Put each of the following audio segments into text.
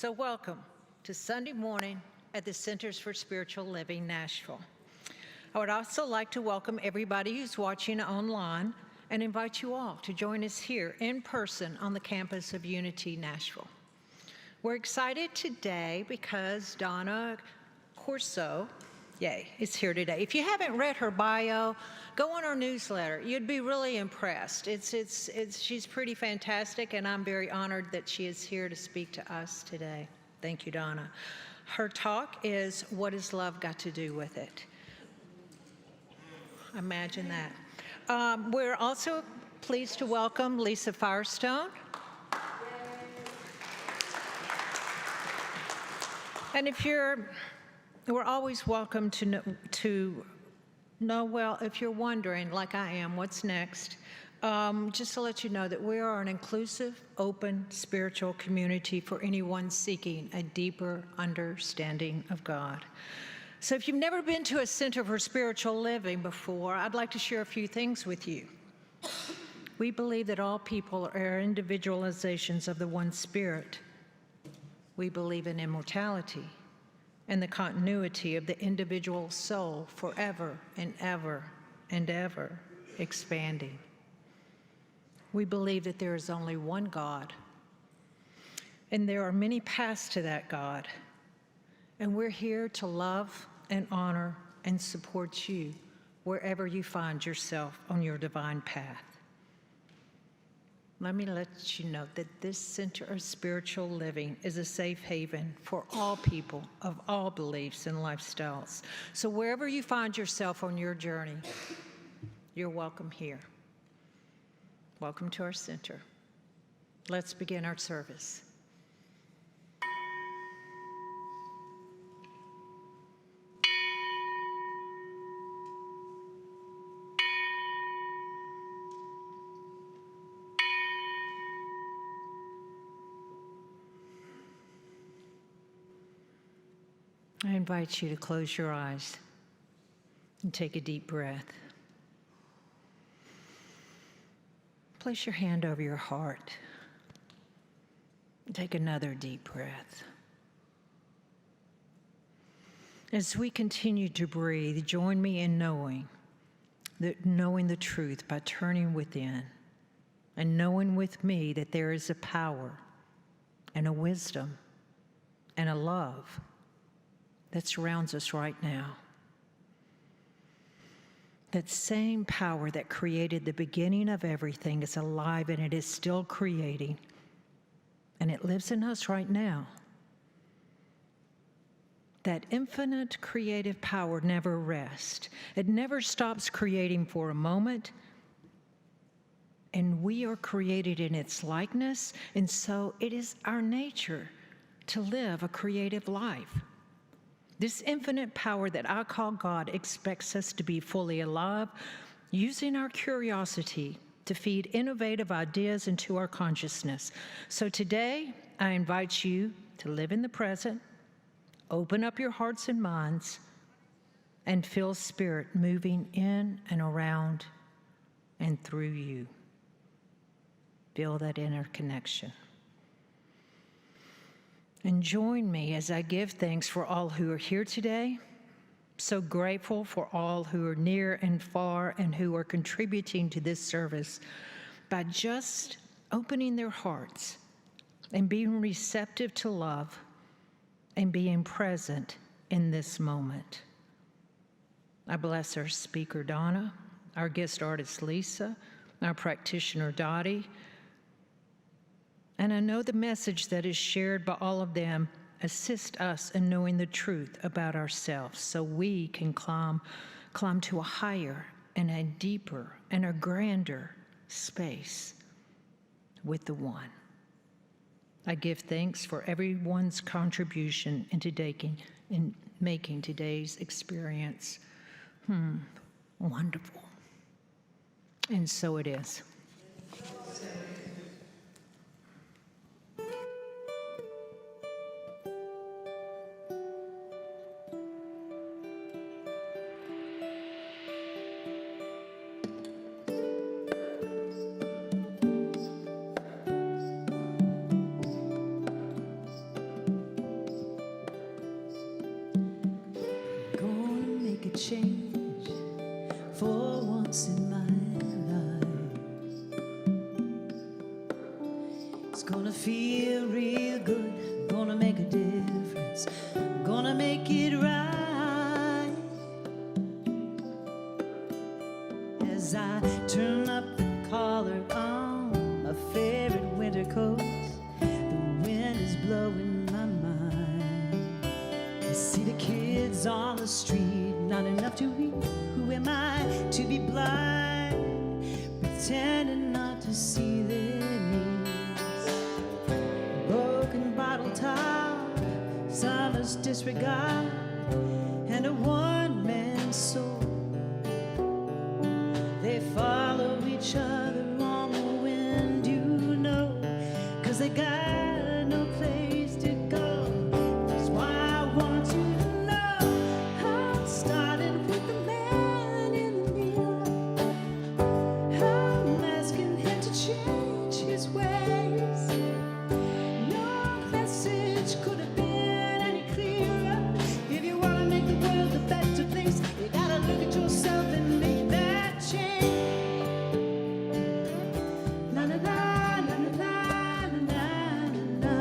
So welcome to Sunday morning at the Centers for Spiritual Living, Nashville. I would also like to welcome everybody who's watching online and invite you all to join us here in person on the campus of Unity, Nashville. We're excited today because Donna Corso, is here today. If you haven't read her bio, go on our newsletter. You'd be really impressed. She's pretty fantastic, and I'm very honored that she is here to speak to us today. Thank you, Donna. Her talk is, What Has Love Got to Do with It? Imagine that. We're also pleased to welcome Lisa Firestone. And we're always welcome to know, well, if you're wondering, like I am, what's next, just to let you know that we are an inclusive, open, spiritual community for anyone seeking a deeper understanding of God. So if you've never been to a Center for Spiritual Living before, I'd like to share a few things with you. We believe that all people are individualizations of the one Spirit. We believe in immortality and the continuity of the individual soul forever and ever and ever expanding. We believe that there is only one God, and there are many paths to that God, and we're here to love and honor and support you wherever you find yourself on your divine path. Let me let you know that this Center of Spiritual Living is a safe haven for all people of all beliefs and lifestyles. So wherever you find yourself on your journey, you're welcome here. Welcome to our center. Let's begin our service. I invite you to close your eyes and take a deep breath. Place your hand over your heart. Take another deep breath. As we continue to breathe, join me in knowing the truth by turning within and knowing with me that there is a power and a wisdom and a love that surrounds us right now. That same power that created the beginning of everything is alive, and it is still creating, and it lives in us right now. That infinite creative power never rests. It never stops creating for a moment, and we are created in its likeness, and so it is our nature to live a creative life. This infinite power that I call God expects us to be fully alive, using our curiosity to feed innovative ideas into our consciousness. So today, I invite you to live in the present, open up your hearts and minds, and feel Spirit moving in and around and through you. Feel that inner connection. And join me as I give thanks for all who are here today. So grateful for all who are near and far and who are contributing to this service by just opening their hearts and being receptive to love and being present in this moment. I bless our speaker, Donna, our guest artist, Lisa, our practitioner, Dottie, and I know the message that is shared by all of them assist us in knowing the truth about ourselves so we can climb to a higher and a deeper and a grander space with the One. I give thanks for everyone's contribution in making today's experience wonderful. And so it is. change for once in my life. It's gonna feel real good, gonna make a difference, gonna make it right. As I turn up the collar on my favorite winter coat, the wind is blowing my mind. I see the kids on the street, not enough to read. Who am I to be blind, pretending not to see their needs? Broken bottle top, summer's disregard, and a one-man soul. They follow each other on the wind, you know, 'cause they got no place to go. That's why I want you to know I'm starting with the man in the mirror. I'm asking him to change his ways. No message could have been any clearer. If you want to make the world a better place, you gotta look at yourself and make that change. Na na na na na na na na na.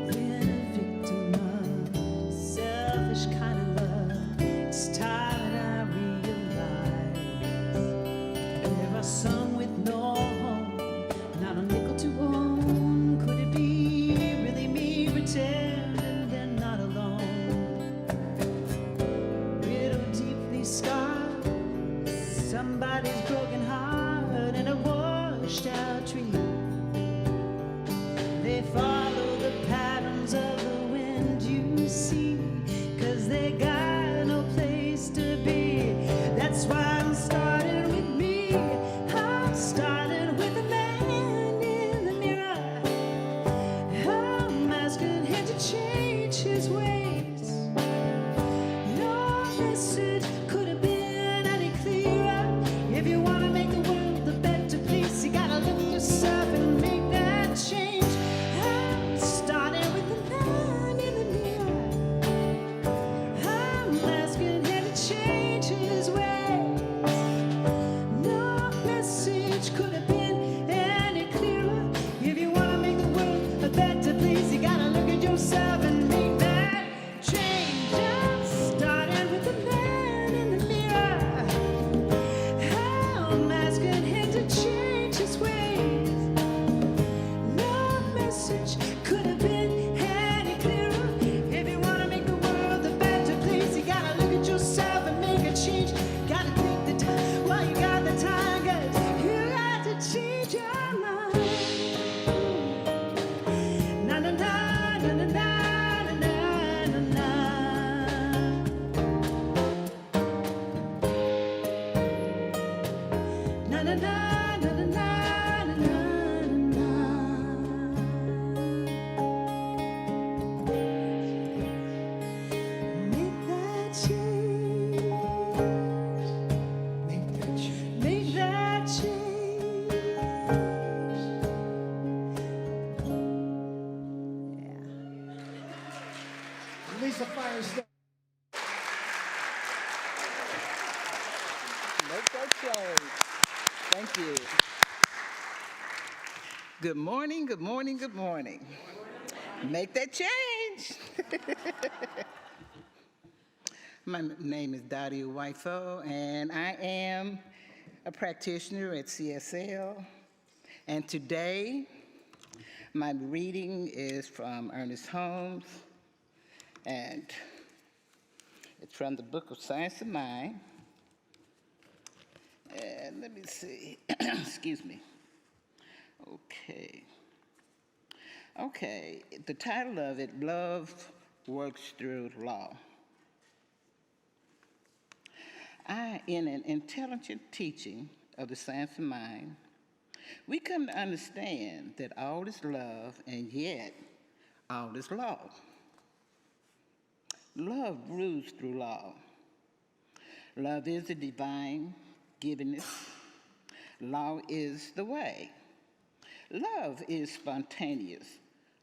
Been a victim of selfish kind of love. It's time that I realize there are some with no home, not a nickel to own. Could it be really me pretending they're not alone? Riddle deeply scarred, somebody's broken heart and a washed out tree. They follow the patterns of the wind, you see, 'cause they got no place to be. That's why I'm starting with me. I'm starting with the man in the mirror. I'm asking him to change his ways. No message could have been any clearer. If you want to make the world a better place, you gotta look at yourself and make that change. I'm starting with the man in the mirror. I'm asking him to change his ways. No message could have been any clearer. If you want to make the world a better place, you gotta look at yourself and make that change. I'm starting with the man in the mirror. I'm asking him to change his ways. No message could have been any clearer. If you want to make the world a better place, you gotta look at yourself and make a change. Gotta take the time while you got the time, 'cause you got to change your mind. Na na na na na na na na na. Na na na na na na na na. Make that change. Make that change. Make that change. Yeah. Lisa Firestone. Make that change. Thank you. Good morning, good morning, good morning. Make that change. My name is Dottie Whitefo, and I am a practitioner at CSL. And today, my reading is from Ernest Holmes, and it's from the book of Science of Mind. And let me see, excuse me. Okay, the title of it, Love Works Through Law. In an intelligent teaching of the science of mind, we come to understand that all is love and yet all is law. Love rules through law. Love is the divine givenness. Law is the way. Love is spontaneous.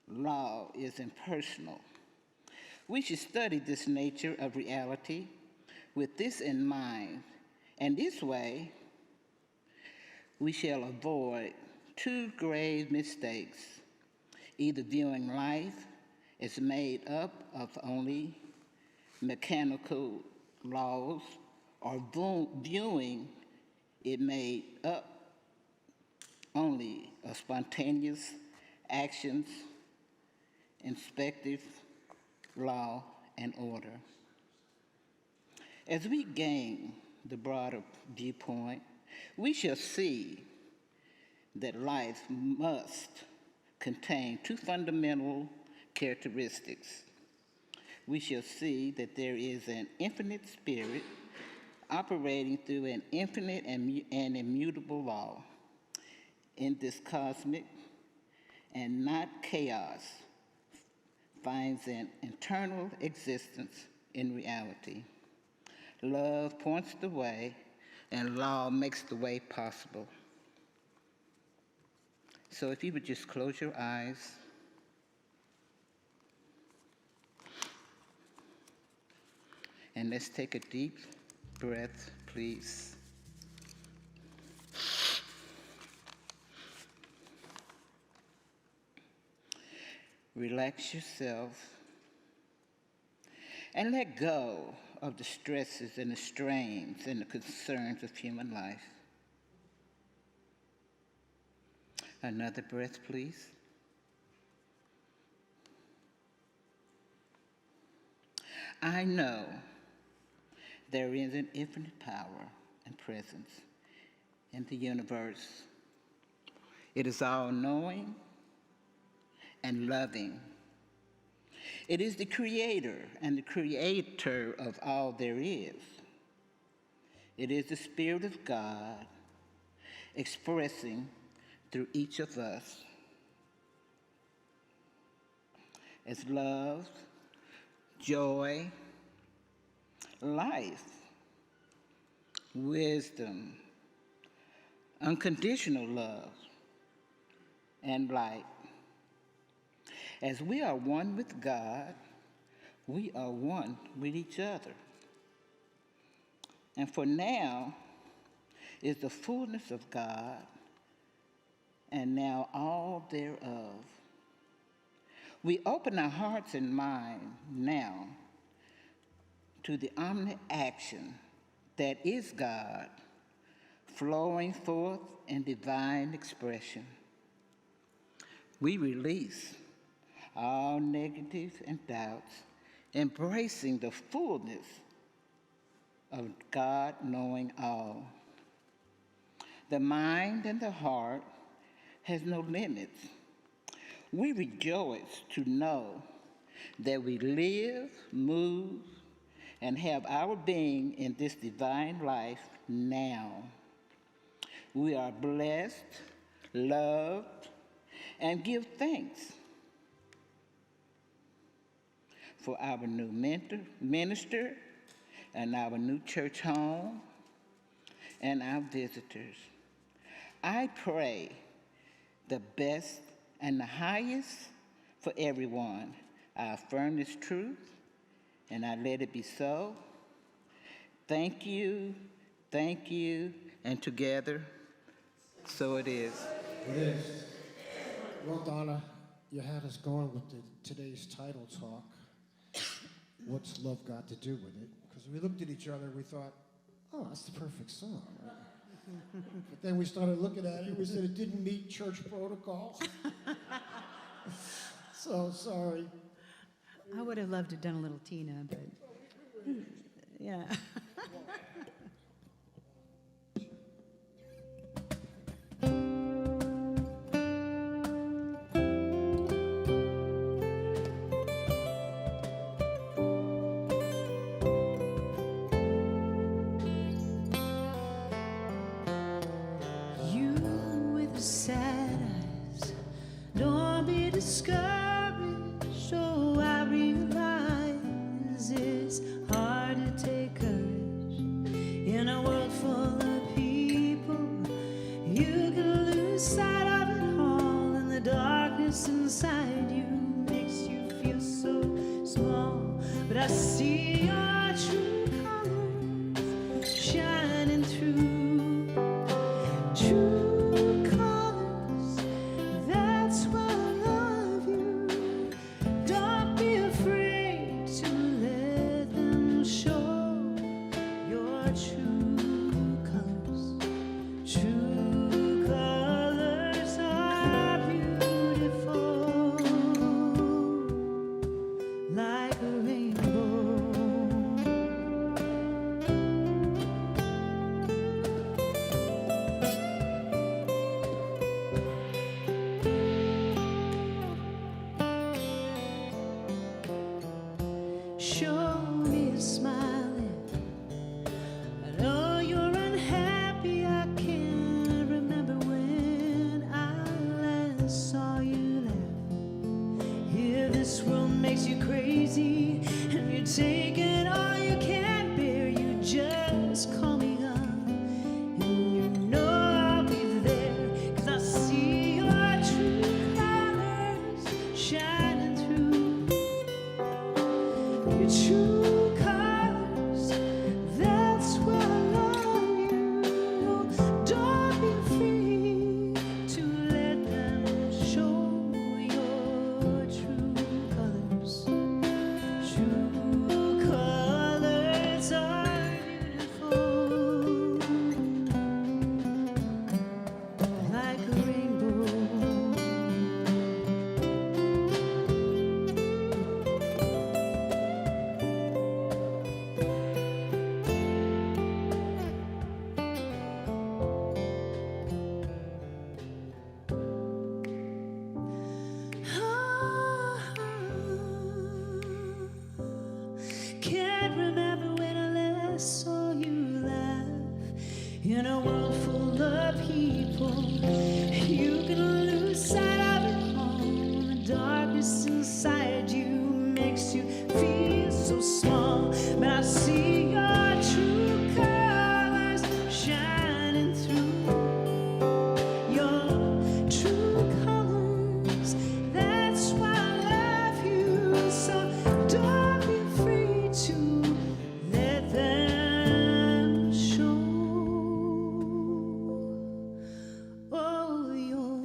Law is impersonal. We should study this nature of reality with this in mind, and this way we shall avoid two grave mistakes, either viewing life as made up of only mechanical laws or viewing it made up only of spontaneous actions, inspective law and order. As we gain the broader viewpoint, we shall see that life must contain two fundamental characteristics. We shall see that there is an infinite spirit operating through an infinite and immutable law in this cosmic and not chaos finds an eternal existence in reality. Love points the way, and law makes the way possible. So if you would just close your eyes. And let's take a deep breath, please. Relax yourself and let go of the stresses and the strains and the concerns of human life. Another breath, please. I know there is an infinite power and presence in the universe. It is all-knowing and loving. It is the creator and the creator of all there is. It is the Spirit of God expressing through each of us as love, joy, life, wisdom, unconditional love, and light. As we are one with God, we are one with each other. And for now is the fullness of God, and now all thereof. We open our hearts and mind now to the omniscient action that is God, flowing forth in divine expression. We release all negative and doubts, embracing the fullness of God knowing all. The mind and the heart has no limits. We rejoice to know that we live, move, and have our being in this divine life now. We are blessed, loved, and give thanks for our new minister and our new church home and our visitors. I pray the best and the highest for everyone. I affirm this truth, and I let it be so. Thank you, and together, so it is. It is. Well, Donna, you had us going with today's title talk. What's love got to do with it? Because we looked at each other and we thought, oh, that's the perfect song. Right? But then we started looking at it and we said it didn't meet church protocol. So sorry. I would have loved to have done a little Tina, but yeah. You with the sad eyes, don't be discouraged. Oh, I realize it's hard to take courage in a world full of people. You can lose sight of it all, and the darkness inside you makes you feel so small. but I see your true colors shining through. True colors, that's why I love you. Don't be afraid to let them show your true colors. True colors are beautiful, like a rainbow. Show me a smiling. I know you're unhappy. I can't remember when I last saw you laugh. Here, this world makes you crazy, and you're taking all you can bear. You just call me up, and you know I'll be there, 'cause I see your true colors shining through. Your true colors, that's why I love you. Don't be afraid to let them show your true colors. True colors are beautiful, like a rainbow. Can't remember when I last saw you laugh. In a world full of people, you can lose sight of it all. The darkness inside you makes you feel so small. But I see your true colors shining through. Your true colors, that's why I love you. So don't be afraid to let them show. Oh, your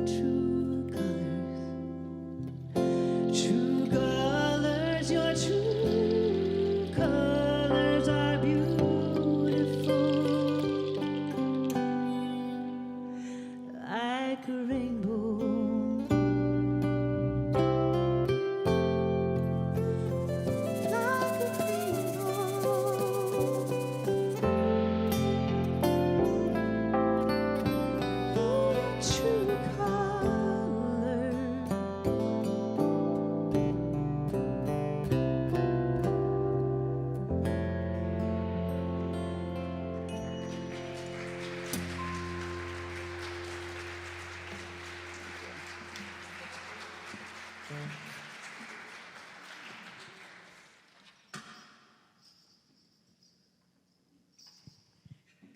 true colors. True colors, your true colors are beautiful, like a rainbow. Like a rainbow. True color.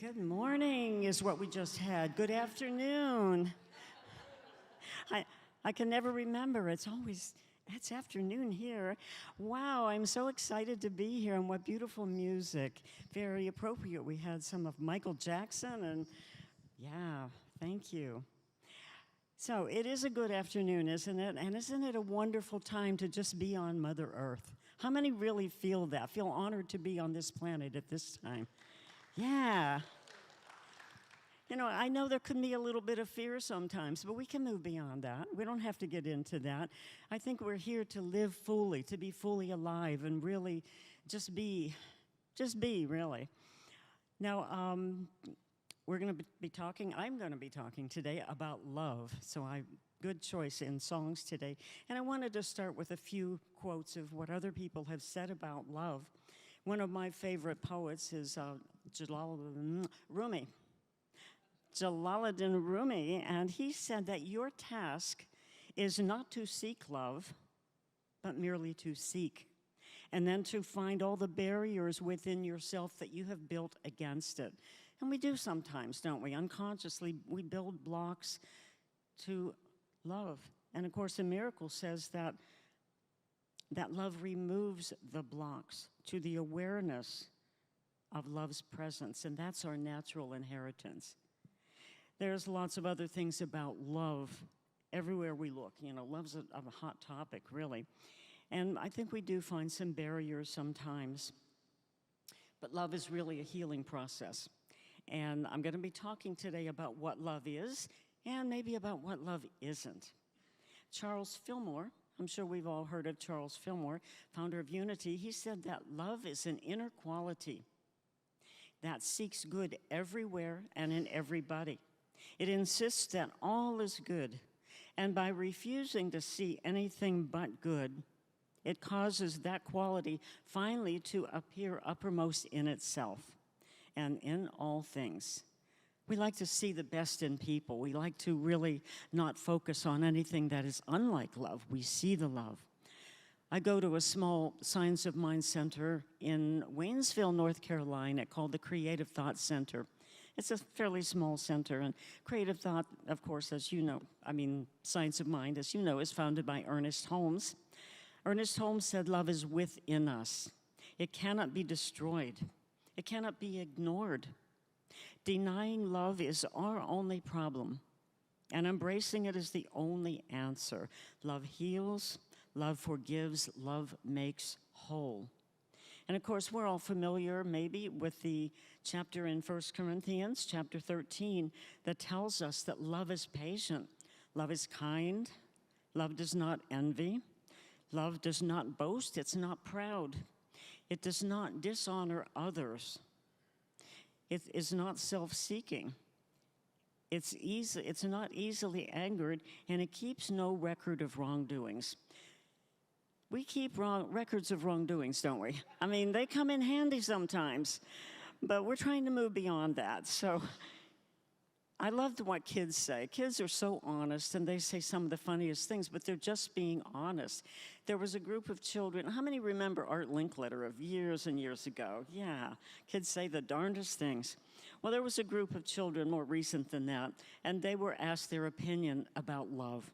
Good morning is what we just had. Good afternoon. I can never remember. It's afternoon here. Wow, I'm so excited to be here, and what beautiful music. Very appropriate. We had some of Michael Jackson, and yeah, thank you. So it is a good afternoon, isn't it? And isn't it a wonderful time to just be on Mother Earth? How many really feel that, feel honored to be on this planet at this time? Yeah. You know, I know there can be a little bit of fear sometimes, but we can move beyond that. We don't have to get into that. I think we're here to live fully, to be fully alive, and really just be, really. Now, we're going to be talking, I'm going to be talking today about love. So good choice in songs today. And I wanted to start with a few quotes of what other people have said about love. One of my favorite poets is Jalaluddin Rumi. Jalaluddin Rumi, and he said that your task is not to seek love, but merely to seek, and then to find all the barriers within yourself that you have built against it. And we do sometimes, don't we? Unconsciously, we build blocks to love. And of course, the miracle says that that love removes the blocks to the awareness of love's presence, and that's our natural inheritance. There's lots of other things about love everywhere we look. You know, love's a hot topic, really. And I think we do find some barriers sometimes. But love is really a healing process. And I'm going to be talking today about what love is and maybe about what love isn't. Charles Fillmore, I'm sure we've all heard of Charles Fillmore, founder of Unity, he said that love is an inner quality that seeks good everywhere and in everybody. It insists that all is good, and by refusing to see anything but good, it causes that quality finally to appear uppermost in itself and in all things. We like to see the best in people. We like to really not focus on anything that is unlike love. We see the love. I go to a small Science of Mind center in Waynesville, North Carolina, called the Creative Thought Center. It's a fairly small center, and Creative Thought, of course, as you know, Science of Mind, as you know, is founded by Ernest Holmes. Ernest Holmes said love is within us. It cannot be destroyed. It cannot be ignored. Denying love is our only problem, and embracing it is the only answer. Love heals, love forgives, love makes whole. And of course, we're all familiar maybe with the chapter in 1 Corinthians, chapter 13, that tells us that love is patient, love is kind, love does not envy, love does not boast, it's not proud, it does not dishonor others, it is not self-seeking, it's not easily angered, and it keeps no record of wrongdoings. We keep records of wrongdoings, don't we? I mean, they come in handy sometimes, but we're trying to move beyond that. So I loved what kids say. Kids are so honest, and they say some of the funniest things, but they're just being honest. There was a group of children. How many remember Art Linkletter of years and years ago? Yeah, kids say the darndest things. Well, there was a group of children more recent than that, and they were asked their opinion about love.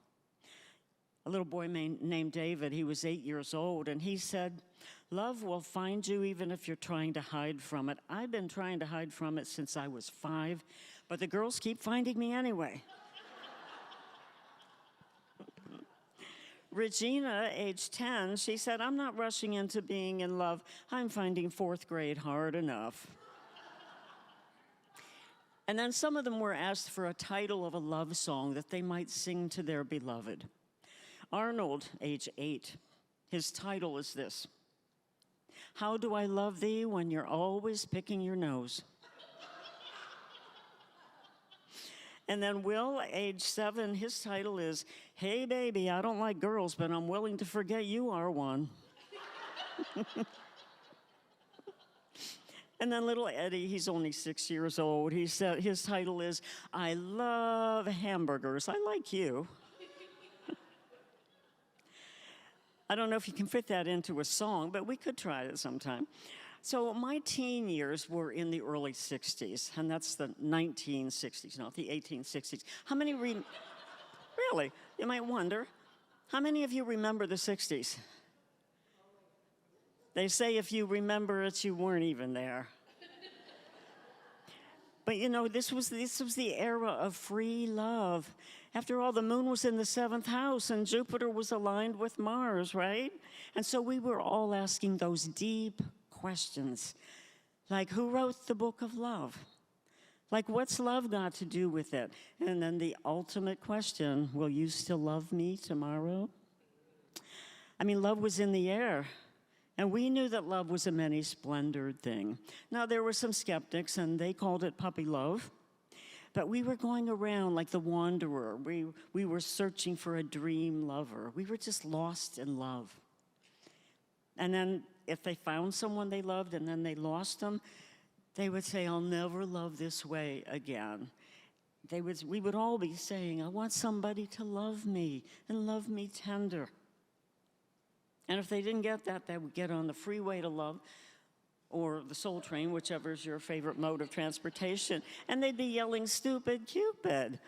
A little boy named David, he was 8 years old, and he said, "Love will find you even if you're trying to hide from it. I've been trying to hide from it since I was 5, but the girls keep finding me anyway." Regina, age 10, she said, "I'm not rushing into being in love. I'm finding 4th grade hard enough." And then some of them were asked for a title of a love song that they might sing to their beloved. Arnold, age 8, his title is this: "How do I love thee when you're always picking your nose?" And then Will, age 7, his title is, "Hey baby, I don't like girls, but I'm willing to forget you are one." And then little Eddie, he's only 6 years old. He said his title is, "I love hamburgers. I like you." I don't know if you can fit that into a song, but we could try it sometime. So my teen years were in the early 60s, and that's the 1960s, not the 1860s. How many really, you might wonder, how many of you remember the 60s? They say if you remember it, you weren't even there. But you know, this was the era of free love. After all, the moon was in the 7th house and Jupiter was aligned with Mars, right? And so we were all asking those deep questions, like who wrote the book of love? Like what's love got to do with it? And then the ultimate question, will you still love me tomorrow? I mean, love was in the air. And we knew that love was a many-splendored thing. Now, there were some skeptics, and they called it puppy love. But we were going around like the wanderer. We were searching for a dream lover. We were just lost in love. And then if they found someone they loved and then they lost them, they would say, "I'll never love this way again." We would all be saying, "I want somebody to love me and love me tender." And if they didn't get that, they would get on the freeway to love or the Soul Train, whichever is your favorite mode of transportation, and they'd be yelling, "Stupid Cupid."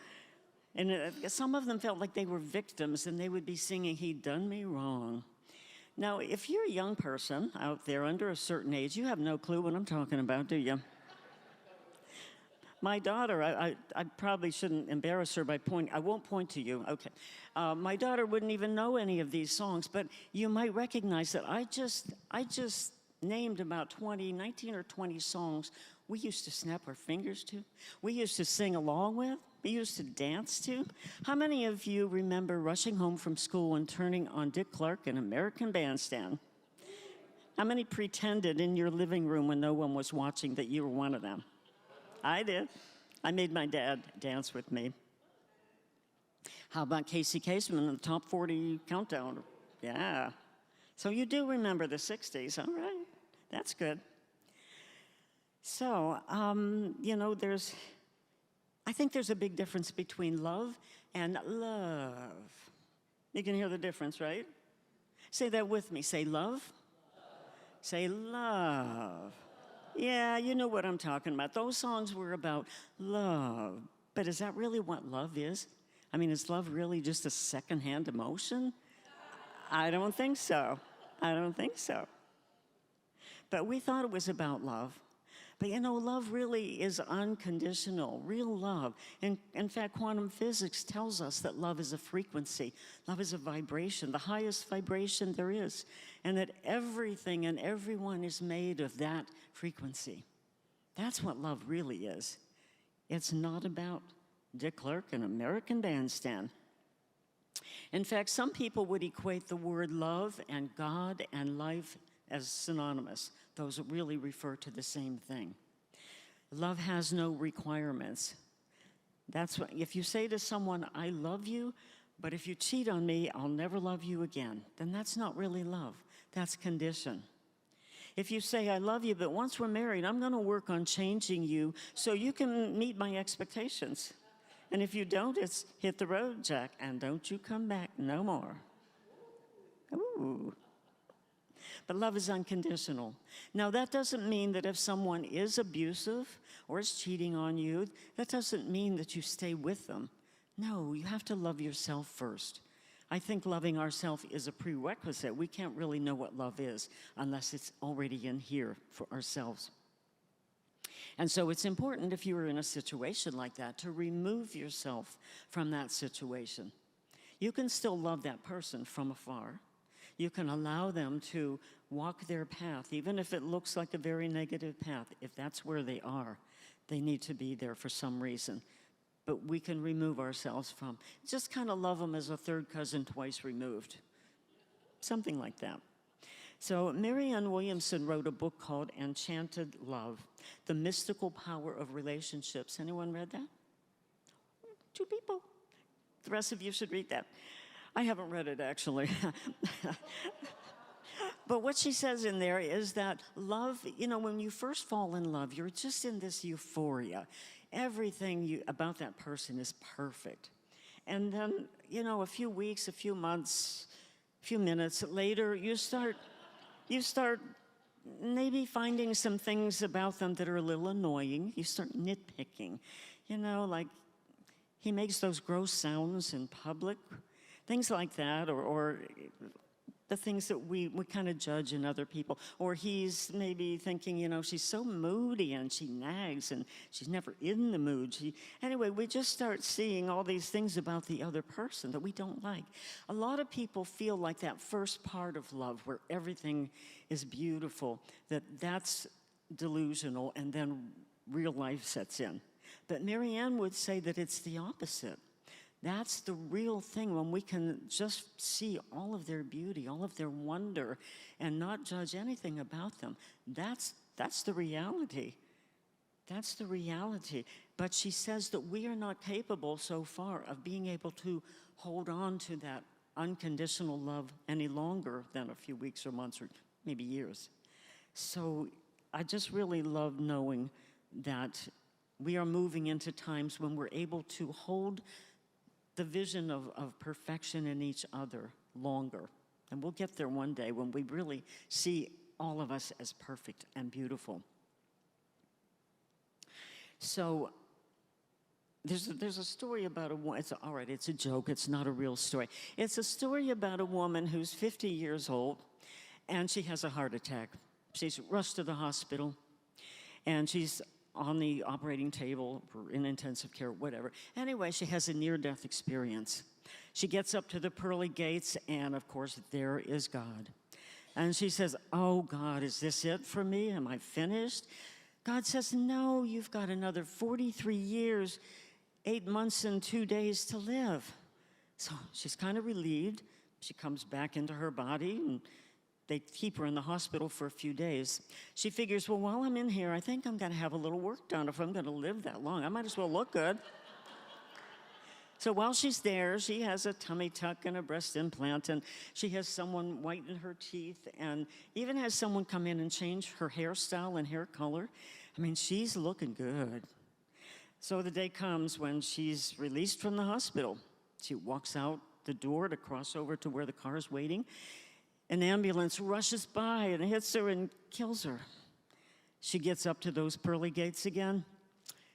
And some of them felt like they were victims, and they would be singing, "He'd done me wrong." Now, if you're a young person out there under a certain age, you have no clue what I'm talking about, do you? My daughter, I probably shouldn't embarrass her by pointing. I won't point to you. Okay. My daughter wouldn't even know any of these songs, but you might recognize that I just named about 19 or 20 songs we used to snap our fingers to. We used to sing along with. We used to dance to. How many of you remember rushing home from school and turning on Dick Clark and American Bandstand? How many pretended in your living room when no one was watching that you were one of them? I did. I made my dad dance with me. How about Casey Kasem in the Top 40 Countdown? Yeah. So you do remember the 60s. All right. That's good. So, I think there's a big difference between love and love. You can hear the difference, right? Say that with me. Say love. Say love. Yeah, you know what I'm talking about. Those songs were about love. But is that really what love is? I mean, is love really just a secondhand emotion? I don't think so. I don't think so. But we thought it was about love. But love really is unconditional, real love. And in fact, quantum physics tells us that love is a frequency. Love is a vibration, the highest vibration there is. And that everything and everyone is made of that frequency. That's what love really is. It's not about Dick Clark and American Bandstand. In fact, some people would equate the word love and God and life as synonymous. Those really refer to the same thing. Love has no requirements. That's what, if you say to someone, I love you, but if you cheat on me, I'll never love you again, then that's not really love. That's condition. If you say, I love you, but once we're married, I'm going to work on changing you so you can meet my expectations. And if you don't, it's hit the road, Jack, and don't you come back no more. Ooh. But love is unconditional. Now, that doesn't mean that if someone is abusive or is cheating on you, that doesn't mean that you stay with them. No, you have to love yourself first. I think loving ourselves is a prerequisite. We can't really know what love is unless it's already in here for ourselves. And so it's important, if you are in a situation like that, to remove yourself from that situation. You can still love that person from afar. You can allow them to walk their path, even if it looks like a very negative path. If that's where they are, they need to be there for some reason. But we can remove ourselves from, just kind of love them as a third cousin twice removed. Something like that. So Marianne Williamson wrote a book called Enchanted Love, The Mystical Power of Relationships. Anyone read that? 2 people. The rest of you should read that. I haven't read it, actually. But what she says in there is that love, when you first fall in love, you're just in this euphoria. Everything about that person is perfect. And then, a few weeks, a few months, a few minutes later, you start maybe finding some things about them that are a little annoying. You start nitpicking. Like he makes those gross sounds in public. Things like that, or the things that we kind of judge in other people. Or he's maybe thinking, she's so moody and she nags and she's never in the mood. Anyway, we just start seeing all these things about the other person that we don't like. A lot of people feel like that first part of love where everything is beautiful, that's delusional, and then real life sets in. But Marianne would say that it's the opposite. That's the real thing, when we can just see all of their beauty, all of their wonder, and not judge anything about them. That's the reality. That's the reality. But she says that we are not capable so far of being able to hold on to that unconditional love any longer than a few weeks or months or maybe years. So I just really love knowing that we are moving into times when we're able to hold the vision of perfection in each other longer. And we'll get there one day when we really see all of us as perfect and beautiful. So there's a story about it's a joke, it's not a real story. It's a story about a woman who's 50 years old, and she has a heart attack. She's rushed to the hospital, and she's on the operating table or in intensive care, whatever. Anyway, she has a near-death experience. She gets up to the pearly gates, and of course, there is God. And she says, "Oh, God, is this it for me? Am I finished?" God says, "No, you've got another 43 years, 8 months, and 2 days to live." So she's kind of relieved. She comes back into her body, and they keep her in the hospital for a few days. She figures, well, while I'm in here, I think I'm going to have a little work done. If I'm going to live that long, I might as well look good. So while she's there, she has a tummy tuck and a breast implant, and she has someone whiten her teeth, and even has someone come in and change her hairstyle and hair color. I mean, she's looking good. So the day comes when she's released from the hospital. She walks out the door to cross over to where the car is waiting. An ambulance rushes by and hits her and kills her. She gets up to those pearly gates again.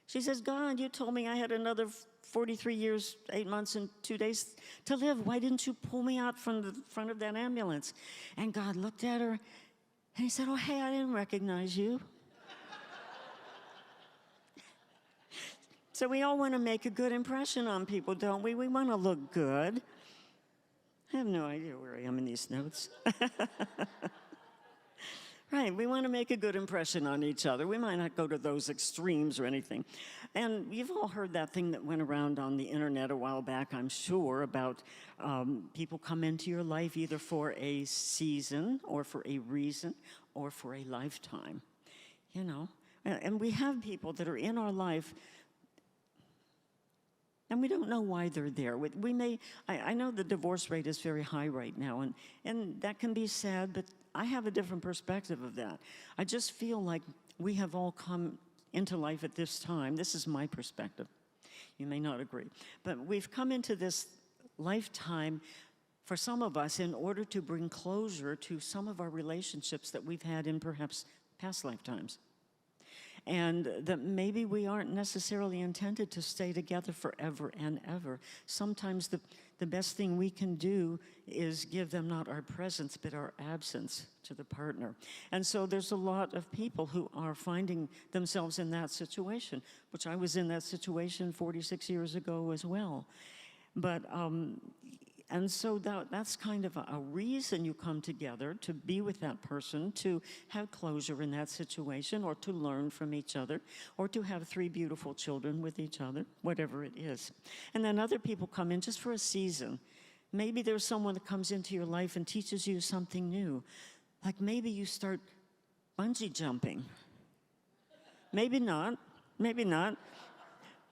She says, "God, you told me I had another 43 years, 8 months, and 2 days to live. Why didn't you pull me out from the front of that ambulance?" And God looked at her, and he said, "Oh, hey, I didn't recognize you." So we all want to make a good impression on people, don't we? We want to look good. I have no idea where I am in these notes. Right, we want to make a good impression on each other. We might not go to those extremes or anything. And you've all heard that thing that went around on the internet a while back, I'm sure, about people come into your life either for a season or for a reason or for a lifetime, you know. And we have people that are in our life and we don't know why they're there. I know the divorce rate is very high right now, and that can be sad, but I have a different perspective of that. I just feel like we have all come into life at this time. This is my perspective. You may not agree. But we've come into this lifetime, for some of us, in order to bring closure to some of our relationships that we've had in perhaps past lifetimes. And that maybe we aren't necessarily intended to stay together forever and ever. Sometimes the best thing we can do is give them not our presence, but our absence to the partner. And so there's a lot of people who are finding themselves in that situation, which I was in that situation 46 years ago as well. But and so that's kind of a reason you come together, to be with that person, to have closure in that situation, or to learn from each other, or to have 3 beautiful children with each other, whatever it is. And then other people come in just for a season. Maybe there's someone that comes into your life and teaches you something new. Like maybe you start bungee jumping. Maybe not, maybe not.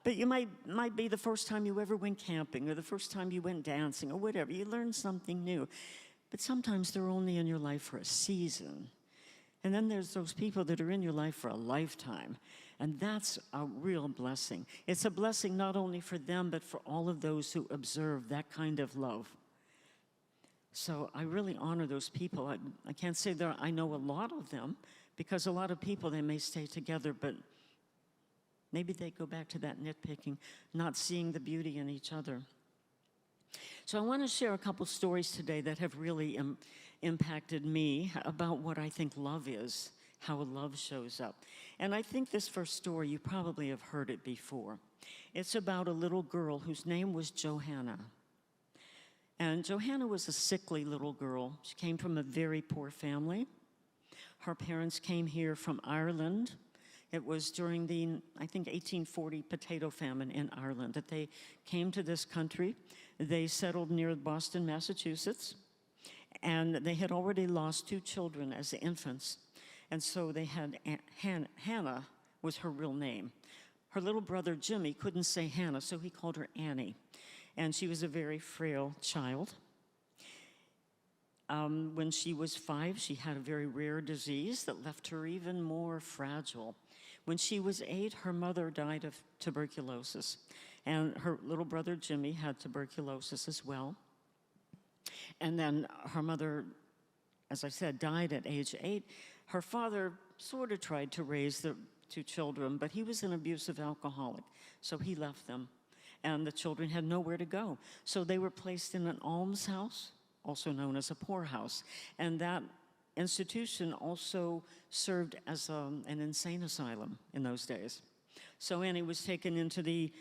But you might be the first time you ever went camping, or the first time you went dancing, or whatever. You learn something new. But sometimes they're only in your life for a season. And then there's those people that are in your life for a lifetime. And that's a real blessing. It's a blessing not only for them, but for all of those who observe that kind of love. So I really honor those people. I can't say that I know a lot of them, because a lot of people, they may stay together, but maybe they go back to that nitpicking, not seeing the beauty in each other. So I want to share a couple stories today that have really impacted me about what I think love is, how love shows up. And I think this first story, you probably have heard it before. It's about a little girl whose name was Johanna. And Johanna was a sickly little girl. She came from a very poor family. Her parents came here from Ireland. It was during the, I think, 1840 potato famine in Ireland that they came to this country. They settled near Boston, Massachusetts, and they had already lost 2 children as infants. And so they had, Hannah was her real name. Her little brother, Jimmy, couldn't say Hannah, so he called her Annie. And she was a very frail child. When she was 5, she had a very rare disease that left her even more fragile. When she was 8, her mother died of tuberculosis, and her little brother Jimmy had tuberculosis as well. And then her mother, as I said, died at age 8. Her father sort of tried to raise the 2 children, but he was an abusive alcoholic, so he left them, and the children had nowhere to go. So they were placed in an almshouse, also known as a poorhouse, and that institution also served as an insane asylum in those days. So Annie was taken into the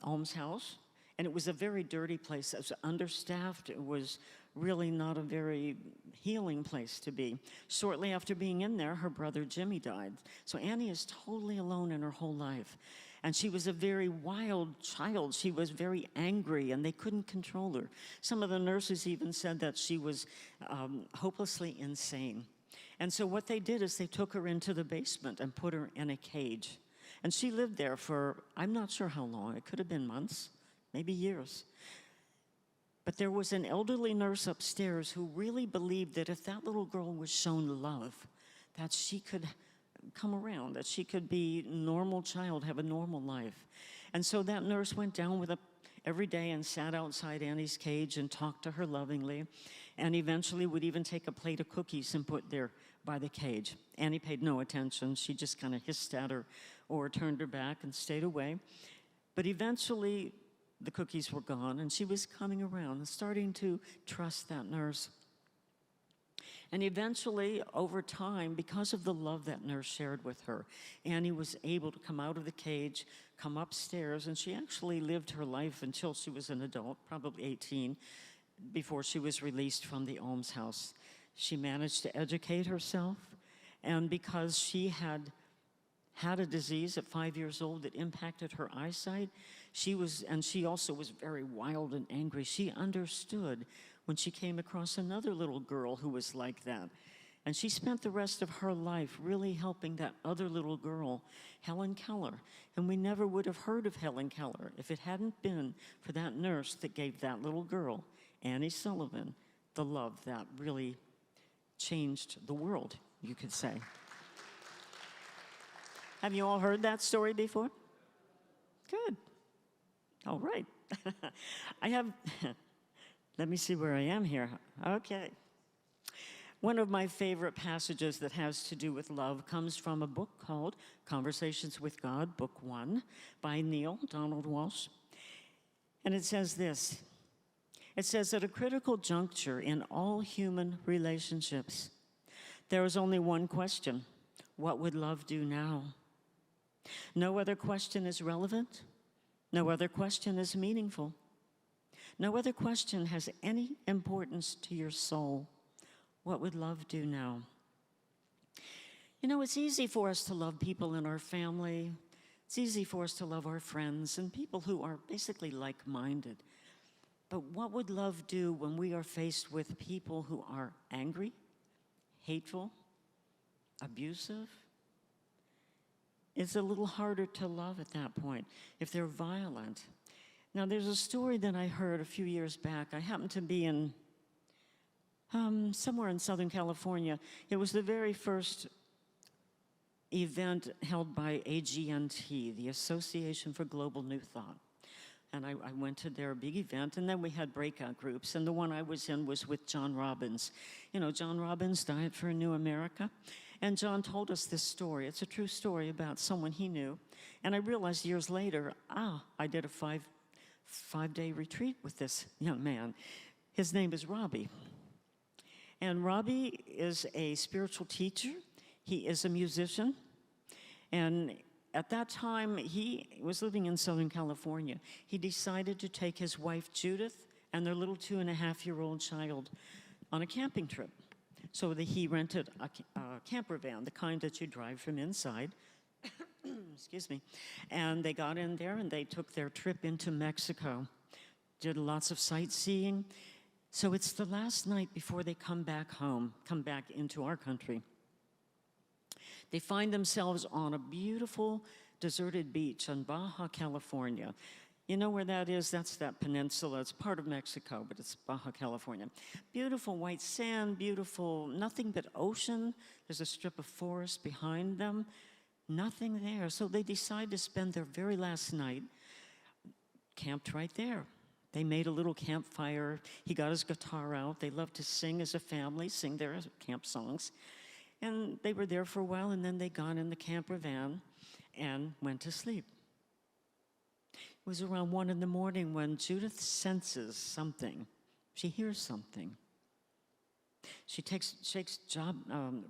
almshouse, and it was a very dirty place. It was understaffed. It was really not a very healing place to be. Shortly after being in there, her brother Jimmy died. So Annie is totally alone in her whole life. And she was a very wild child. She was very angry, and they couldn't control her. Some of the nurses even said that she was hopelessly insane. And so what they did is they took her into the basement and put her in a cage. And she lived there for, I'm not sure how long. It could have been months, maybe years. But there was an elderly nurse upstairs who really believed that if that little girl was shown love, that she could come around, that she could be a normal child, have a normal life. And so that nurse went down with her every day and sat outside Annie's cage and talked to her lovingly, and eventually would even take a plate of cookies and put there by the cage. Annie paid no attention. She just kind of hissed at her or turned her back and stayed away. But eventually, the cookies were gone, and she was coming around and starting to trust that nurse. And eventually, over time, because of the love that nurse shared with her, Annie was able to come out of the cage, come upstairs, and she actually lived her life until she was an adult, probably 18, before she was released from the almshouse. She managed to educate herself, and because she had a disease at 5 years old that impacted her eyesight, she also was very wild and angry. She understood when she came across another little girl who was like that. And she spent the rest of her life really helping that other little girl, Helen Keller. And we never would have heard of Helen Keller if it hadn't been for that nurse that gave that little girl, Annie Sullivan, the love that really changed the world, you could say. Have you all heard that story before? Good. All right. Let me see where I am here. Okay. One of my favorite passages that has to do with love comes from a book called Conversations with God, Book 1, by Neil Donald Walsh. And it says this. It says, at a critical juncture in all human relationships, there is only one question. What would love do now? No other question is relevant. No other question is meaningful. No other question has any importance to your soul. What would love do now? You know, it's easy for us to love people in our family. It's easy for us to love our friends and people who are basically like-minded. But what would love do when we are faced with people who are angry, hateful, abusive? It's a little harder to love at that point if they're violent. Now, there's a story that I heard a few years back. I happened to be in somewhere in Southern California. It was the very first event held by AGNT, the Association for Global New Thought. And I went to their big event, and then we had breakout groups. And the one I was in was with John Robbins. You know, John Robbins, Diet for a New America. And John told us this story. It's a true story about someone he knew. And I realized years later, I did a five-day retreat with this young man. His name is Robbie. And Robbie is a spiritual teacher. He is a musician. And at that time, he was living in Southern California. He decided to take his wife, Judith, and their little 2.5-year-old child on a camping trip. So he rented a camper van, the kind that you drive from inside. Excuse me. And they got in there and they took their trip into Mexico, did lots of sightseeing. So it's the last night before they come back home, come back into our country. They find themselves on a beautiful deserted beach in Baja California. You know where that is? That's that peninsula. It's part of Mexico, but it's Baja California. Beautiful white sand, beautiful, nothing but ocean. There's a strip of forest behind them. Nothing there. So they decide to spend their very last night camped right there. They made a little campfire. He got his guitar out. They loved to sing as a family, sing their camp songs. And they were there for a while, and then they got in the camper van and went to sleep. It was around 1 in the morning when Judith senses something. She hears something. She shakes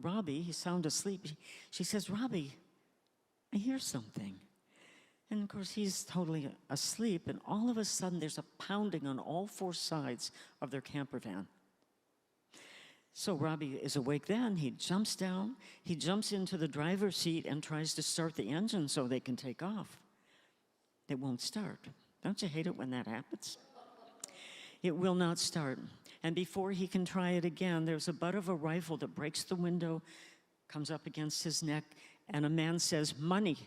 Robbie. He's sound asleep. She says, "Robbie, I hear something." And of course, he's totally asleep, and all of a sudden, there's a pounding on all four sides of their camper van. So Robbie is awake then. He jumps down, he jumps into the driver's seat and tries to start the engine so they can take off. It won't start. Don't you hate it when that happens? It will not start. And before he can try it again, there's a butt of a rifle that breaks the window, comes up against his neck, and a man says, "Money,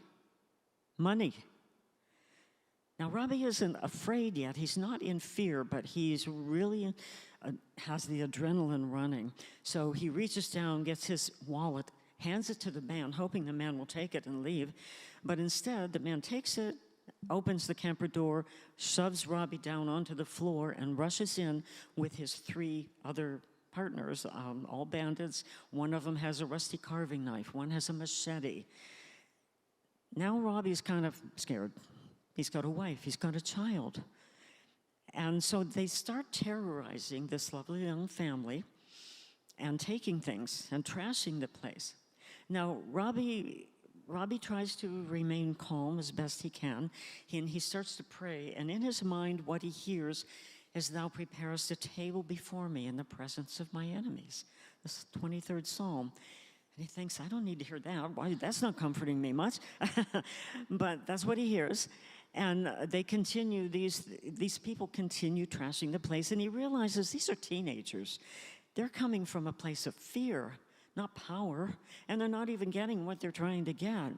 money." Now, Robbie isn't afraid yet. He's not in fear, but he's really has the adrenaline running. So he reaches down, gets his wallet, hands it to the man, hoping the man will take it and leave. But instead, the man takes it, opens the camper door, shoves Robbie down onto the floor, and rushes in with his 3 other partners, all bandits. One of them has a rusty carving knife. One has a machete. Now Robbie's kind of scared. He's got a wife. He's got a child. And so they start terrorizing this lovely young family and taking things and trashing the place. Now, Robbie tries to remain calm as best he can, and he starts to pray. And in his mind, what he hears is, "Thou preparest a table before me in the presence of my enemies." This is the 23rd Psalm. And he thinks, I don't need to hear that. Why, that's not comforting me much. But that's what he hears. And they continue, these people continue trashing the place. And he realizes these are teenagers. They're coming from a place of fear, not power. And they're not even getting what they're trying to get.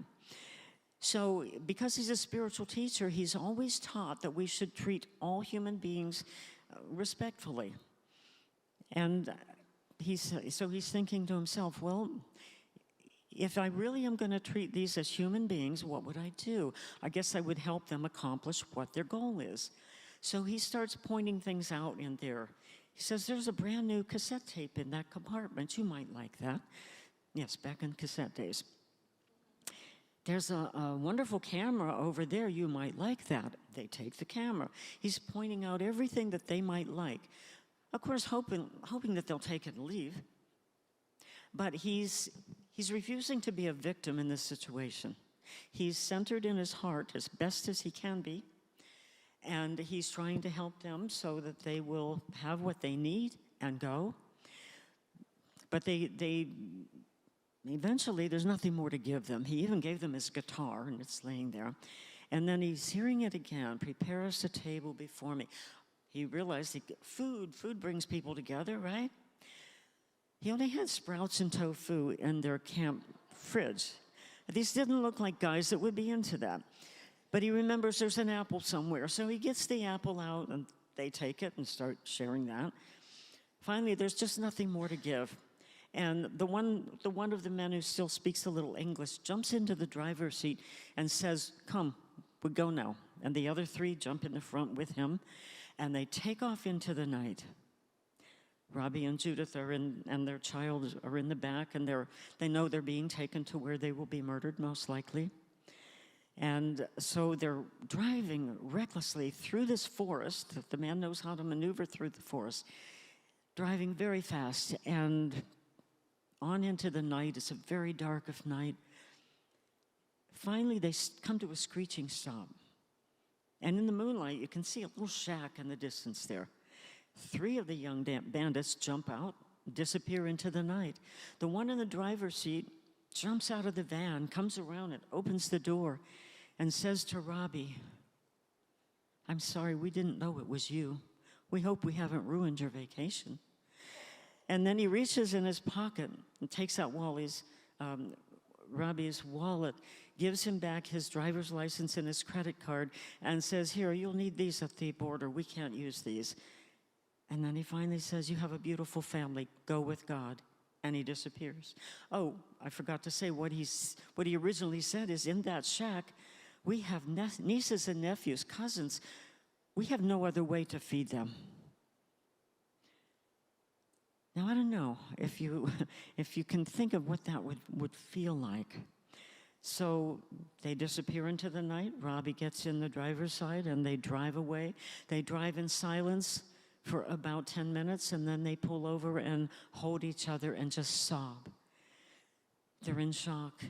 So because he's a spiritual teacher, he's always taught that we should treat all human beings respectfully. And he's thinking to himself, well, if I really am going to treat these as human beings, what would I do? I guess I would help them accomplish what their goal is. So he starts pointing things out in there. He says, "There's a brand new cassette tape in that compartment. You might like that." Yes, back in cassette days. "There's a wonderful camera over there. You might like that." They take the camera. He's pointing out everything that they might like. Of course, hoping that they'll take it and leave. But he's refusing to be a victim in this situation. He's centered in his heart as best as he can be, and he's trying to help them so that they will have what they need and go. But they eventually, there's nothing more to give them. He even gave them his guitar, and it's laying there. And then he's hearing it again, "Prepare us a table before me." He realized food brings people together, right? He only had sprouts and tofu in their camp fridge. These didn't look like guys that would be into that. But he remembers there's an apple somewhere, so he gets the apple out, and they take it and start sharing that. Finally, there's just nothing more to give. And the one of the men who still speaks a little English jumps into the driver's seat and says, "Come, we go now." And the other 3 jump in the front with him, and they take off into the night. Robbie and Judith and their child are in the back, and they know they're being taken to where they will be murdered, most likely. And so they're driving recklessly through this forest. The man knows how to maneuver through the forest, driving very fast, and on into the night. It's a very dark of night. Finally, they come to a screeching stop. And in the moonlight, you can see a little shack in the distance there. 3 of the young bandits jump out, disappear into the night. The one in the driver's seat jumps out of the van, comes around and opens the door and says to Robbie, "I'm sorry, we didn't know it was you. We hope we haven't ruined your vacation." And then he reaches in his pocket and takes out Robbie's wallet, gives him back his driver's license and his credit card, and says, "Here, you'll need these at the border. We can't use these." And then he finally says, "You have a beautiful family. Go with God." And he disappears. Oh, I forgot to say what he originally said is, in that shack, we have nieces and nephews, cousins. We have no other way to feed them. Now, I don't know if you can think of what that would feel like. So they disappear into the night. Robbie gets in the driver's side, and they drive away. They drive in silence for about 10 minutes, and then they pull over and hold each other and just sob. They're in shock.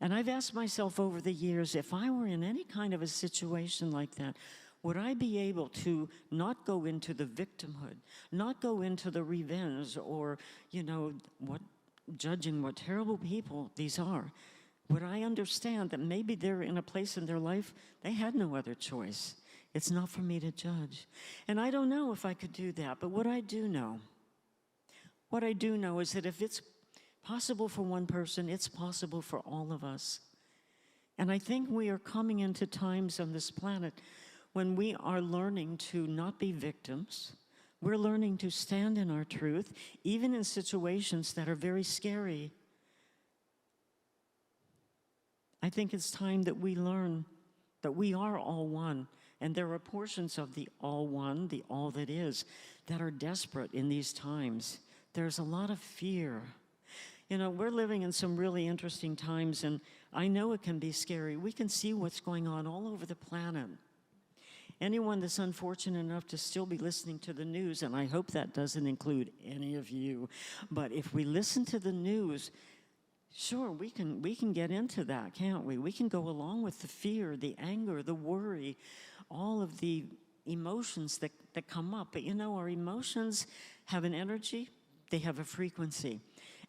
And I've asked myself over the years, if I were in any kind of a situation like that, would I be able to not go into the victimhood, not go into the revenge or, judging what terrible people these are? Would I understand that maybe they're in a place in their life they had no other choice? It's not for me to judge. And I don't know if I could do that, but what I do know is that if it's possible for one person, it's possible for all of us. And I think we are coming into times on this planet when we are learning to not be victims. We're learning to stand in our truth, even in situations that are very scary. I think it's time that we learn that we are all one, and there are portions of the all one, the all that is, that are desperate in these times. There's a lot of fear. We're living in some really interesting times, and I know it can be scary. We can see what's going on all over the planet. Anyone that's unfortunate enough to still be listening to the news, and I hope that doesn't include any of you, but if we listen to the news, sure, we can get into that, can't we? We can go along with the fear, the anger, the worry, all of the emotions that come up. But our emotions have an energy, they have a frequency.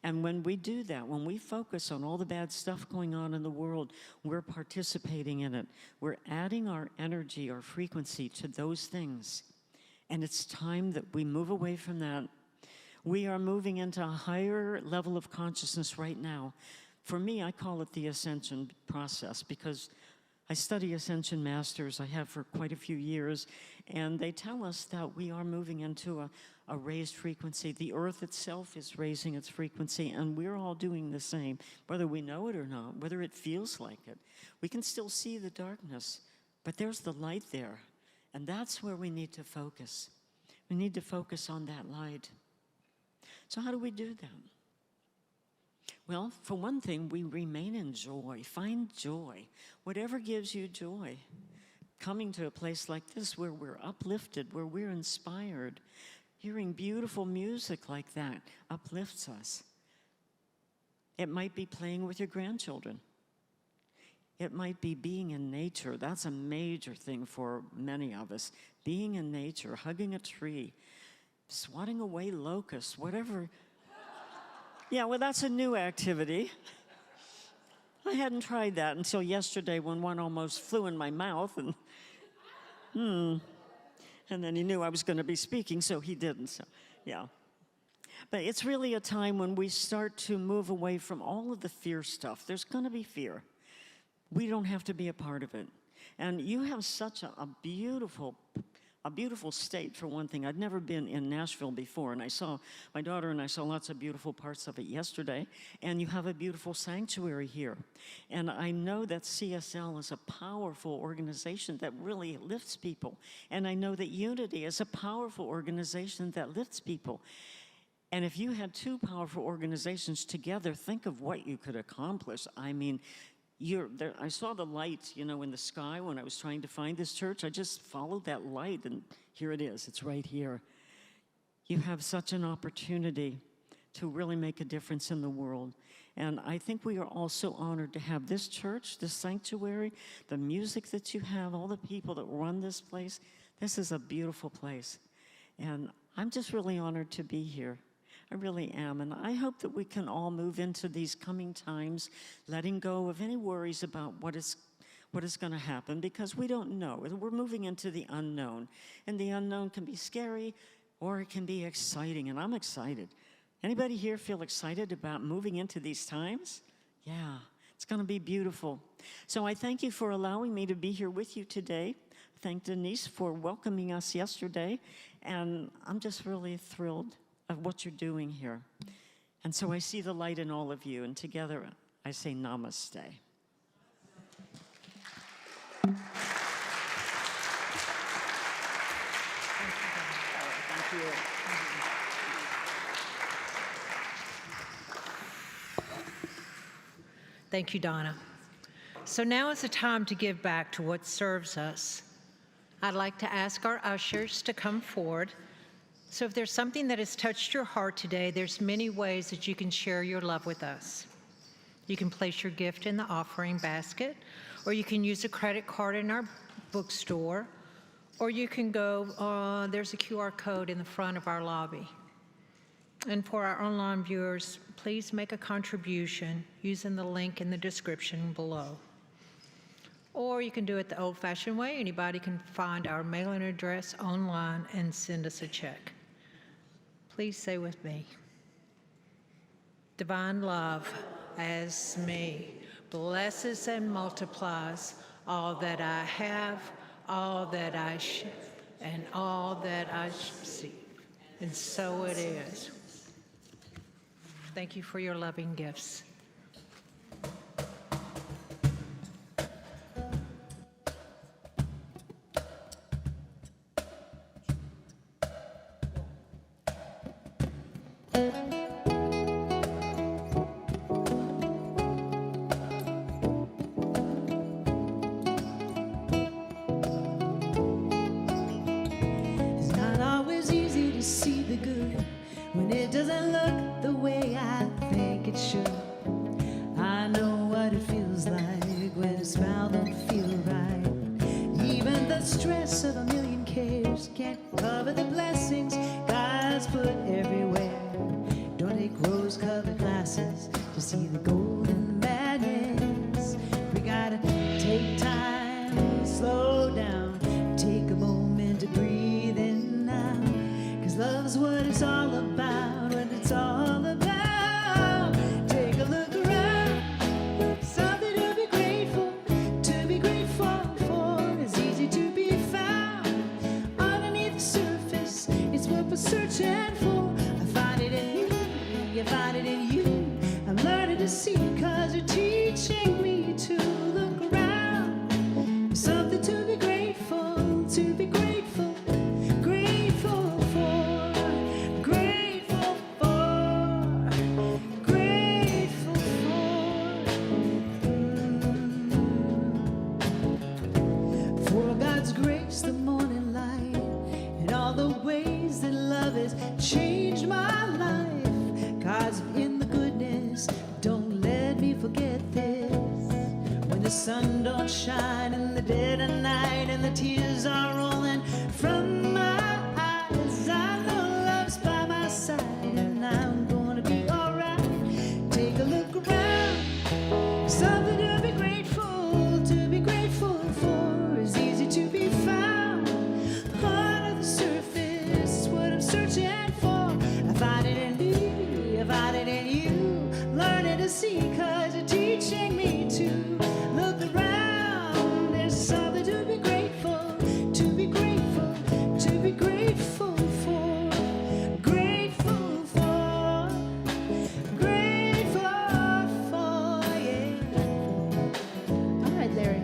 And when we do that, when we focus on all the bad stuff going on in the world, we're participating in it. We're adding our energy, our frequency to those things. And it's time that we move away from that. We are moving into a higher level of consciousness right now. For me, I call it the ascension process because I study ascension masters. I have for quite a few years, and they tell us that we are moving into a raised frequency. The earth itself is raising its frequency, and we're all doing the same, whether we know it or not, whether it feels like it. We can still see the darkness, but there's the light there, and that's where we need to focus. We need to focus on that light. So how do we do that? Well, for one thing, we remain in joy. Find joy. Whatever gives you joy. Coming to a place like this where we're uplifted, where we're inspired, hearing beautiful music like that uplifts us. It might be playing with your grandchildren. It might be being in nature. That's a major thing for many of us. Being in nature, hugging a tree, swatting away locusts, whatever. Yeah, well, that's a new activity. I hadn't tried that until yesterday when one almost flew in my mouth, and then he knew I was going to be speaking, so he didn't, so yeah. But it's really a time when we start to move away from all of the fear stuff. There's going to be fear. We don't have to be a part of it. And you have such a beautiful state, for one thing. I'd never been in Nashville before, and my daughter and I saw lots of beautiful parts of it yesterday, and you have a beautiful sanctuary here. And I know that CSL is a powerful organization that really lifts people, and I know that Unity is a powerful organization that lifts people. And if you had two powerful organizations together, think of what you could accomplish. I mean, I saw the light, in the sky when I was trying to find this church. I just followed that light, and here it is. It's right here. You have such an opportunity to really make a difference in the world. And I think we are also honored to have this church, this sanctuary, the music that you have, all the people that run this place. This is a beautiful place. And I'm just really honored to be here. I really am, and I hope that we can all move into these coming times, letting go of any worries about what is going to happen, because we don't know. We're moving into the unknown, and the unknown can be scary, or it can be exciting, and I'm excited. Anybody here feel excited about moving into these times? Yeah, it's going to be beautiful. So I thank you for allowing me to be here with you today. Thank Denise for welcoming us yesterday, and I'm just really thrilled of what you're doing here. And so I see the light in all of you, and together I say namaste. Thank you. Thank you, Donna. So now is the time to give back to what serves us. I'd like to ask our ushers to come forward. So if there's something that has touched your heart today, there's many ways that you can share your love with us. You can place your gift in the offering basket, or you can use a credit card in our bookstore, or you can go, there's a QR code in the front of our lobby. And for our online viewers, please make a contribution using the link in the description below. Or you can do it the old-fashioned way. Anybody can find our mailing address online and send us a check. Please say with me, divine love as me blesses and multiplies all that I have, all that I and all that I see. And so it is. Thank you for your loving gifts. It's not always easy to see the good when it doesn't look the way I think it should. I know what it feels like when a smile don't feel right. Even the stress of a million cares can't cover the blessings God's put everywhere. Don't take rose-colored glasses to see the gold in the madness. We gotta take time, slow down, take a moment to breathe in now. 'Cause love's what it's all about, what it's all about. Take a look around, something to be grateful for. It's easy to be found underneath the surface. It's what we're searching for. I find it in you, you find it in you. I'm learning to see 'cause you're teaching me to look around. Something to be grateful grateful for, grateful for, grateful for God's grace, the morning light, and all the ways that love has changed my life. 'Cause in the goodness, don't let me forget this. When the sun don't shine in the dead of night and the tears are rolling from my eyes, I know love's by my side and I'm gonna be alright. Take a look around, something to be grateful for. Is easy to be found under the surface. What I'm searching for, I find it in you, I find it in you. Learning to see 'cause you're teaching me to look around. There's something to be grateful for, grateful for, grateful for, yeah. All right, Larry.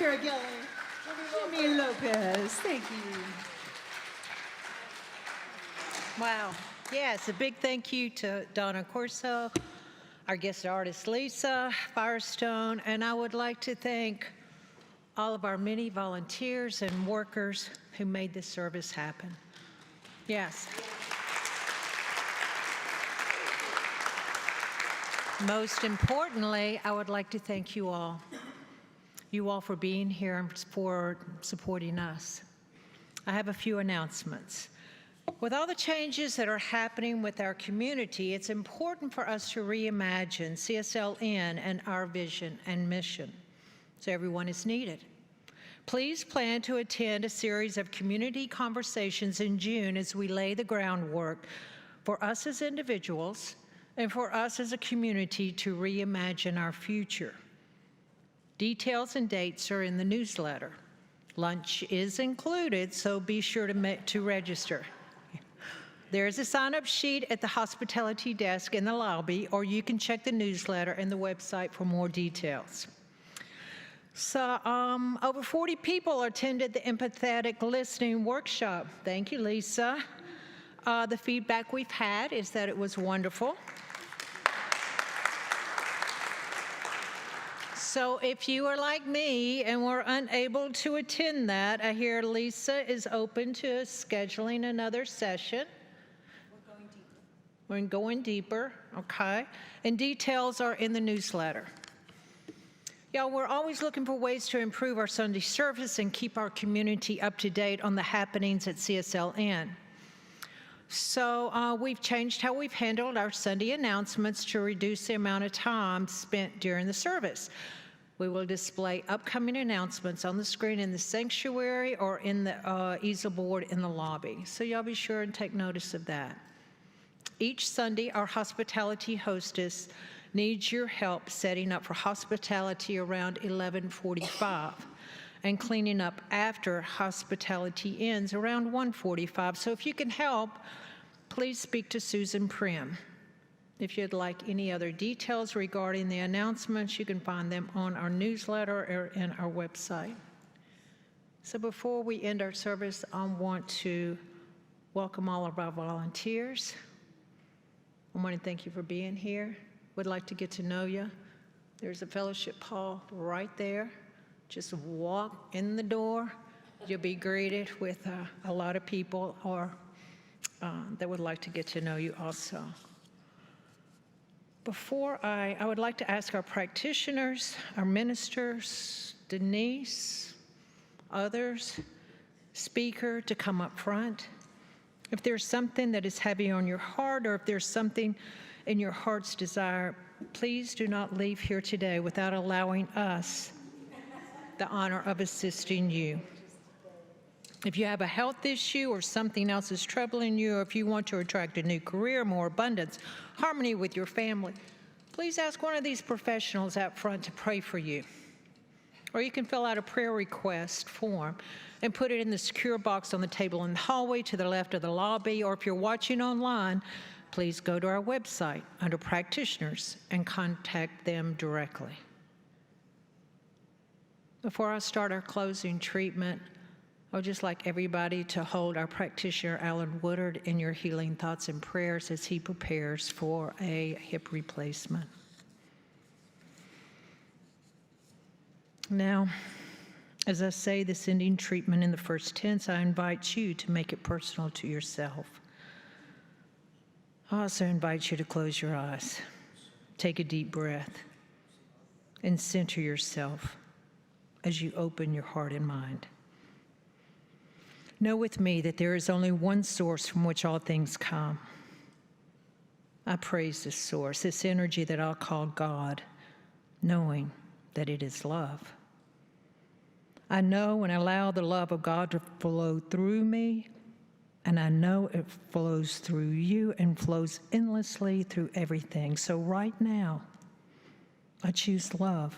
Ferragamo, Jimmy Lopez. Thank you. Wow. Yes, a big thank you to Donna Corso, our guest artist Lisa Firestone, and I would like to thank all of our many volunteers and workers who made this service happen. Yes. Most importantly, I would like to thank you all for being here and for supporting us. I have a few announcements. With all the changes that are happening with our community, it's important for us to reimagine CSLN and our vision and mission. So everyone is needed. Please plan to attend a series of community conversations in June as we lay the groundwork for us as individuals and for us as a community to reimagine our future. Details and dates are in the newsletter. Lunch is included, so be sure to register. There is a sign-up sheet at the hospitality desk in the lobby, or you can check the newsletter and the website for more details. So over 40 people attended the empathetic listening workshop. Thank you, Lisa. The feedback we've had is that it was wonderful. So if you are like me and were unable to attend that, I hear Lisa is open to scheduling another session. We're going deeper, okay? And details are in the newsletter. Y'all, we're always looking for ways to improve our Sunday service and keep our community up to date on the happenings at CSLN. So we've changed how we've handled our Sunday announcements to reduce the amount of time spent during the service. We will display upcoming announcements on the screen in the sanctuary or in the easel board in the lobby. So y'all be sure and take notice of that. Each Sunday, our hospitality hostess needs your help setting up for hospitality around 11:45 and cleaning up after hospitality ends around 1:45. So if you can help, please speak to Susan Prim. If you'd like any other details regarding the announcements, you can find them on our newsletter or in our website. So before we end our service, I want to welcome all of our volunteers. I want to thank you for being here. Would like to get to know you. There's a fellowship hall right there. Just walk in the door. You'll be greeted with a lot of people that would like to get to know you also. Before I would like to ask our practitioners, our ministers, Denise, others, speaker to come up front. If there's something that is heavy on your heart, or if there's something in your heart's desire, please do not leave here today without allowing us the honor of assisting you. If you have a health issue or something else is troubling you, or if you want to attract a new career, more abundance, harmony with your family, please ask one of these professionals out front to pray for you. Or you can fill out a prayer request form and put it in the secure box on the table in the hallway to the left of the lobby, or if you're watching online, please go to our website under practitioners and contact them directly. Before I start our closing treatment, I would just like everybody to hold our practitioner, Alan Woodard, in your healing thoughts and prayers as he prepares for a hip replacement. Now, as I say this ending treatment in the first tense, I invite you to make it personal to yourself. I also invite you to close your eyes, take a deep breath, and center yourself as you open your heart and mind. Know with me that there is only one source from which all things come. I praise this source, this energy that I'll call God, knowing that it is love. I know and allow the love of God to flow through me, and I know it flows through you and flows endlessly through everything. So right now, I choose love.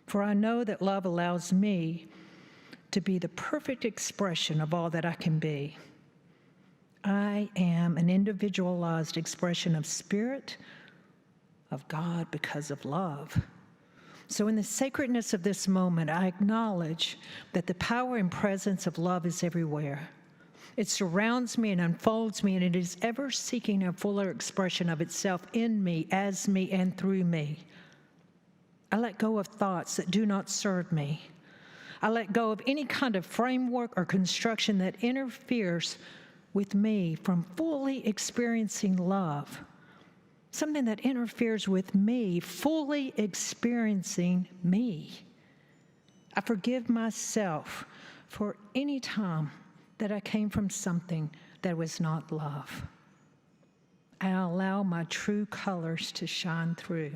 For I know that love allows me to be the perfect expression of all that I can be. I am an individualized expression of spirit, of God because of love. So in the sacredness of this moment, I acknowledge that the power and presence of love is everywhere. It surrounds me and unfolds me, and it is ever seeking a fuller expression of itself in me, as me, and through me. I let go of thoughts that do not serve me. I let go of any kind of framework or construction that interferes with me from fully experiencing love. Something that interferes with me fully experiencing me. I forgive myself for any time that I came from something that was not love. I allow my true colors to shine through.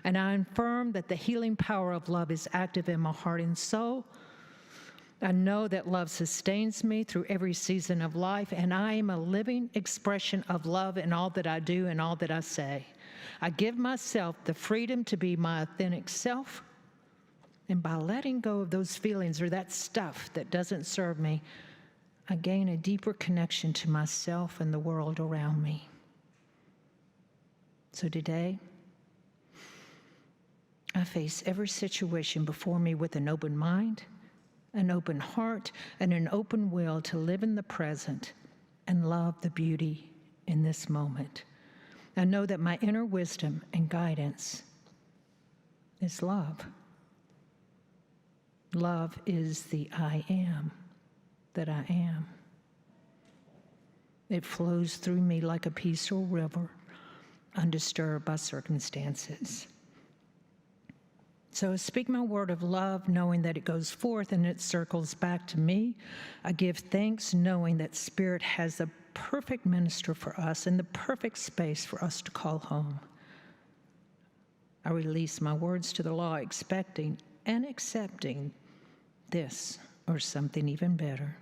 And I affirm that the healing power of love is active in my heart and soul. I know that love sustains me through every season of life, and I am a living expression of love in all that I do and all that I say. I give myself the freedom to be my authentic self, and by letting go of those feelings or that stuff that doesn't serve me, I gain a deeper connection to myself and the world around me. So today, I face every situation before me with an open mind, an open heart, and an open will to live in the present and love the beauty in this moment. I know that my inner wisdom and guidance is love. Love is the I am that I am. It flows through me like a peaceful river, undisturbed by circumstances. So I speak my word of love, knowing that it goes forth and it circles back to me. I give thanks, knowing that Spirit has the perfect minister for us and the perfect space for us to call home. I release my words to the law, expecting and accepting this or something even better.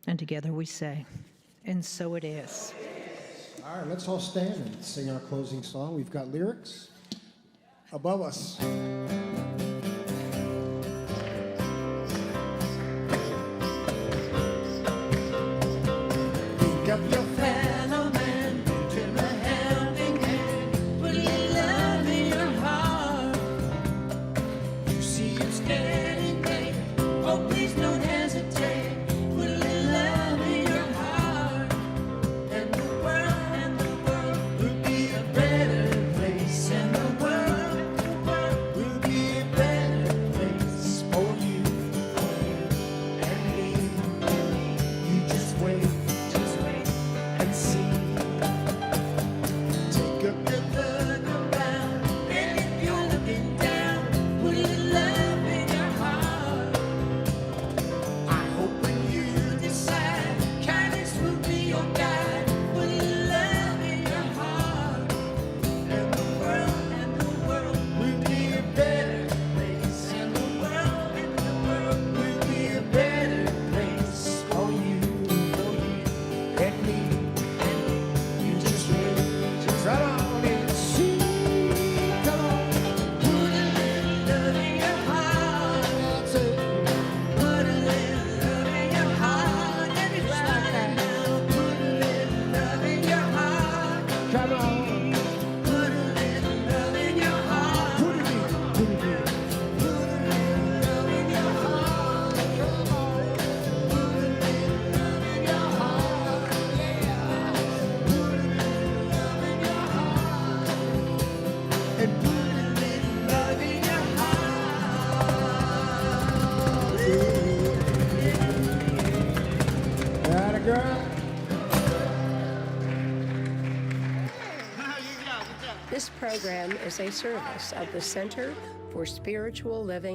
And together we say, and so it is. All right, let's all stand and sing our closing song. We've got lyrics above us. Pick up your fellow man, give a helping hand, put a little love in your heart. You see it's getting late, oh please don't hesitate, put a little love in your heart, and the world will be a better place, and the world will be a better place for you and me. You just wait and see. Take a good look around, and if you're looking down, put a little love in your heart. I hope when you decide, kindness will be your guide. Put a little love in your heart, and the world will be a better place, and the world will be a better place for you and me. You just wait, just run on and see. Come on, put a little love in your heart. That's it. Put a little love in your heart. Everybody now, put a little love in your heart. Come on, put a little love in your heart. Put it in, put it in. Put a little love in your heart. Come on, put a little love in your heart. Yeah, put a little love in your heart. And put a little love in your heart. Got a girl. This program is a service of the Center for Spiritual Living.